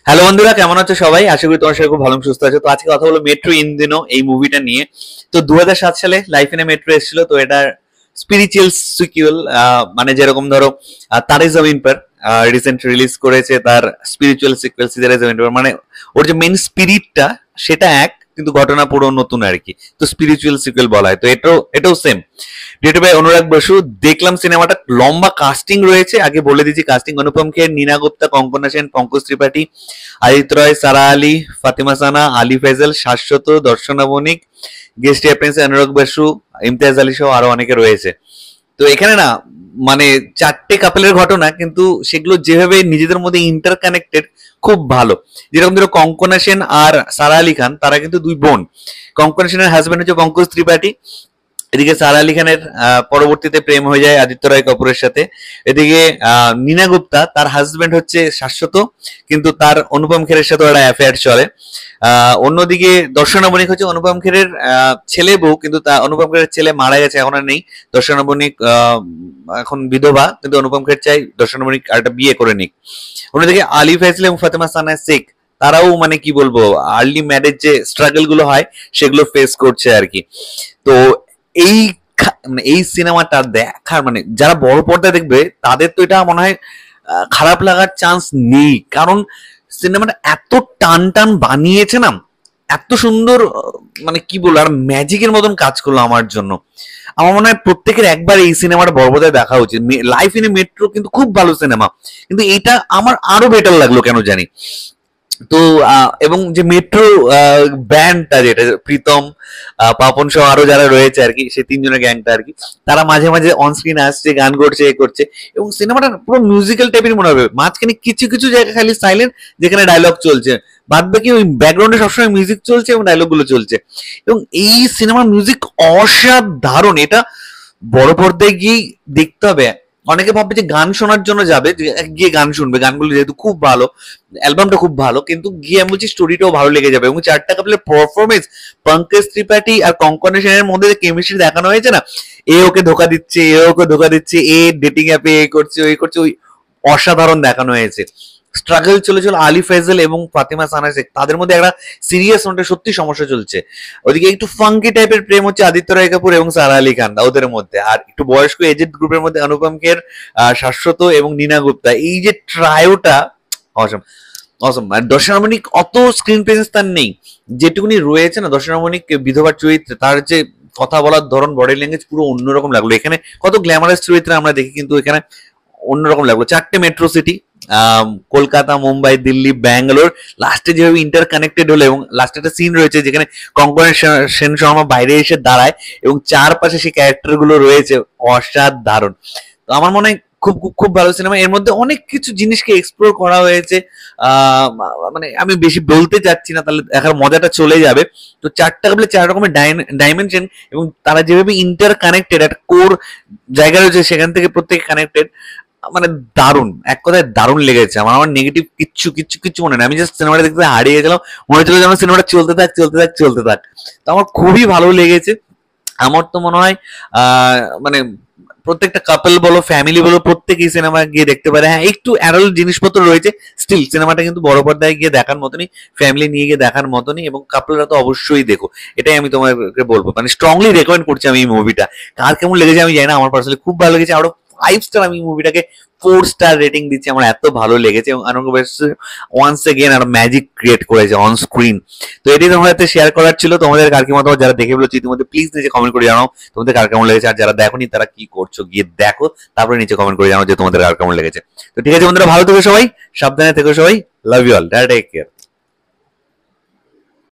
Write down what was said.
Hello বন্ধুরা, কেমন আছো সবাই? আশা করি তোমার সবাই খুব ভালো সুস্থ আছো। তো আজকে কথা হলো মেট্রো ইন দিনো এই মুভিটা নিয়ে। তো 2007 সালে লাইফ ইন এ মেট্রো এসেছিল। তো এটার স্পিরিচুয়াল সিকুয়েল, মানে যেরকম ধরো তারে জমিন পর রিসেন্ট রিলিজ করেছে তার স্পিরিচুয়াল সিকুয়েল সিজারে জমিন পর, মানে ওর যে মেইন স্পিরিটটা সেটা এক, কিন্তু ঘটনা পুরো নতুন আর কি। তো স্পিরিচুয়াল সিকুয়েল বলা হয়। তো এটাও সেম। ডিরেক্টর বাই অনুরাগ বসু। দেখলাম সিনেমাটা লম্বা কাস্টিং রয়েছে। আগে বলে দিচ্ছি কাস্টিং: অনুপম খের, নীনা গুপ্তা, কঙ্কনা সেন, পঙ্কজ ত্রিপাঠী, আদিত্য রয়, সারা আলী, ফাতিমা সানা, আলী ফেজল, শাশ্বত, দর্শনা বণিক, গেস্ট অ্যাপিয়ারেন্সে অনুরাগ বসু, ইমতিয়াজ আলী সহ আরো অনেকে রয়েছে। তো এখানে না, মানে চারটে কাপেলের ঘটনা, কিন্তু সেগুলো যেভাবে নিজেদের মধ্যে ইন্টার কানেক্টেড, খুব ভালো। যেরকম ধরো কঙ্কনা সেন আর সারা আলী খান, তারা কিন্তু দুই বোন। কঙ্কনা সেনের হাজবেন্ড হচ্ছে পঙ্কজ ত্রিপাঠী। এদিকে সারা আলী খানের পরবর্তীতে প্রেম হয়ে যায় আদিত্য রায় কাপুরের সাথে। এদিকে নীনা গুপ্তা, তার হাজবেন্ড হচ্ছে শাশ্বত, কিন্তু তার অনুপম খেরের সাথে একটা অ্যাফেয়ার চলে। অন্যদিকে দর্শনা বণিক হচ্ছে অনুপম খেরের ছেলে বউ, কিন্তু অনুপম খেরের ছেলে মারা গেছে, এখন আর নেই। দর্শনা বণিক এখন বিধবা, কিন্তু অনুপম খের চাই দর্শনা বণিক আর একটা বিয়ে করে নিক। অন্যদিকে আলী ফেজল এবং ফাতেমা সানা শেখ, তারাও মানে কি বলবো, আর্লি ম্যারেজ যে স্ট্রাগল গুলো হয় সেগুলো ফেস করছে আর কি। তো এই মানে এই সিনেমাটা দেখার, মানে যারা বড় পর্দায় দেখবে তাদের তো এটা মনে হয় খারাপ লাগার চান্স নেই, কারণ সিনেমাটা এত টান টান বানিয়েছে না, এত সুন্দর, মানে কি বলবো, আর ম্যাজিকের মতন কাজ করলো আমার জন্য। আমার মনে হয় প্রত্যেকের একবার এই সিনেমাটা বড় পর্দায় দেখা উচিত। লাইফ ইন এ মেট্রো কিন্তু খুব ভালো সিনেমা, কিন্তু এটা আমার আরো বেটার লাগলো কেন জানি। তো এবং যে মেট্রো ব্যান্ডটা, যেটা প্রীতম, পাপন সহ আরো যারা রয়েছে আর কি, সেই তিনজনের গ্যাংটা আর কি, তারা মাঝে মাঝে অন স্ক্রিন আসছে, গান করছে, এ করছে, এবং সিনেমাটা পুরো মিউজিক্যাল টাইপের মনে হবে। মাঝখানে কিছু কিছু জায়গা খালি সাইলেন্ট, যেখানে ডায়লগ চলছে, বাদ বাকি ওই ব্যাকগ্রাউন্ডে সবসময় মিউজিক চলছে এবং ডায়লগ গুলো চলছে। এবং এই সিনেমার মিউজিক অসাধারণ। এটা বড় পর্দায় গিয়ে দেখতে হবে। অনেকে ভাববে যে গান শোনার জন্য যাবে, গিয়ে গান শুনবে, গানগুলো যেহেতু খুব ভালো, অ্যালবামটা খুব ভালো, কিন্তু গিয়ে আমি বলছি স্টোরিটাও ভালো লেগে যাবে। এবং চারটা কাপলের পারফরমেন্স, পঙ্কজ ত্রিপাঠী আর কঙ্কনা সেনের মধ্যে যে কেমিস্ট্রি দেখানো হয়েছে না, এ ওকে ধোকা দিচ্ছে, এ ওকে ধোকা দিচ্ছে, এ ডেটিং অ্যাপে এ করছে, ওই করছে, ওই অসাধারণ দেখানো হয়েছে। স্ট্রাগল চলেছিল আলী ফেজল এবং ফাতিমা সানা শেখ, তাদের মধ্যে একটা সিরিয়াস নোটে সত্যি সমস্যা চলছে। ওদিকে একটু ফাঙ্কি টাইপের প্রেম হচ্ছে আদিত্য রায় কাপুর এবং সারা আলী খান ওদের মধ্যে, আর একটু বয়স্ক এজেড গ্রুপের মধ্যে অনুপম খের, শাশ্বত এবং নীনা গুপ্তা। এই যে ট্রায়োটা অসম অসম। আর দর্শনা বণিক অত স্ক্রিন প্রেজেন্স তার নেই, যেটুকুনি রয়েছে না দর্শনা বণিক বিধবার চরিত্রে, তার যে কথা বলার ধরন, বডি ল্যাঙ্গুয়েজ পুরো অন্যরকম লাগলো। এখানে কত গ্ল্যামারাস চরিত্রে আমরা দেখি, কিন্তু এখানে অন্যরকম লাগলো। চারটে মেট্রো সিটি, কলকাতা, মুম্বাই, দিল্লি, ব্যাঙ্গালোর, লাস্টে যেভাবে ইন্টার কানেক্টেড হলো, এবং লাস্টে একটা সিন রয়েছে যেখানে কঙ্কনা সেন শর্মা বাইরে এসে দাঁড়ায় এবং চারপাশে সেই ক্যারেক্টার গুলো রয়েছে, অসাধারণ। তো আমার মনে হয় খুব খুব খুব ভালো সিনেমা। এর মধ্যে অনেক কিছু জিনিসকে এক্সপ্লোর করা হয়েছে। মানে আমি বেশি বলতে চাচ্ছি না, তাহলে দেখার মজাটা চলে যাবে। তো চারটা কাপলে চার রকমের ডাইমেনশন, এবং তারা যেভাবে ইন্টার কানেক্টেড, একটা কোর জায়গা রয়েছে, সেখান থেকে প্রত্যেকে কানেক্টেড। মানে দারুণ, এক কথায় দারুণ লেগেছে আমার। আমার নেগেটিভ কিচ্ছু কিচ্ছু কিচ্ছু মনে নেই। আমি জাস্ট সিনেমাটা দেখতে হারিয়ে গেছিলাম, মনে হচ্ছিল যেন সিনেমাটা চলতে থাক চলতে থাক চলতে থাক। তো আমার খুবই ভালো লেগেছে। আমার তো মনে হয় মানে প্রত্যেকটা কাপল বলো, ফ্যামিলি বলো, প্রত্যেকেই সিনেমা গিয়ে দেখতে পারে। হ্যাঁ, একটু অ্যাডাল্ট জিনিসপত্র রয়েছে, স্টিল সিনেমাটা কিন্তু বড় পর্দায় গিয়ে দেখার মতনই, ফ্যামিলি নিয়ে গিয়ে দেখার মতনই, এবং কাপলরা তো অবশ্যই দেখো, এটাই আমি তোমাকে বলবো। মানে স্ট্রংলি রেকমেন্ড করছি আমি এই মুভিটা। কার কেমন লেগেছে আমি জানি না, আমার পার্সোনালি খুব ভালো লেগেছে। আরো 5 স্টার, আমি মুভিটাকে 4 স্টার রেটিং দিচ্ছি, আমার এত ভালো লেগেছে। এবং আনন্দ ওয়ান্স এগেন আর ম্যাজিক ক্রিয়েট করেছে অন স্ক্রিন। তো এটাই তোমাদের সাথে শেয়ার করার ছিল। তোমাদের কার কি মতামত, যারা দেখে বলেছি ইতিমধ্যে, প্লিজ নিচে কমেন্ট করে জানাও তোমাদের কার কেমন লেগেছে। আর যারা দেখোনি তারা কি করছো, গিয়ে দেখো, তারপরে নিচে কমেন্ট করে জানাও যে তোমাদের কার কেমন লেগেছে। তো ঠিক আছে বন্ধুরা, ভালো থেকো সবাই, সাবধানে থেকো সবাই, love you all, take care.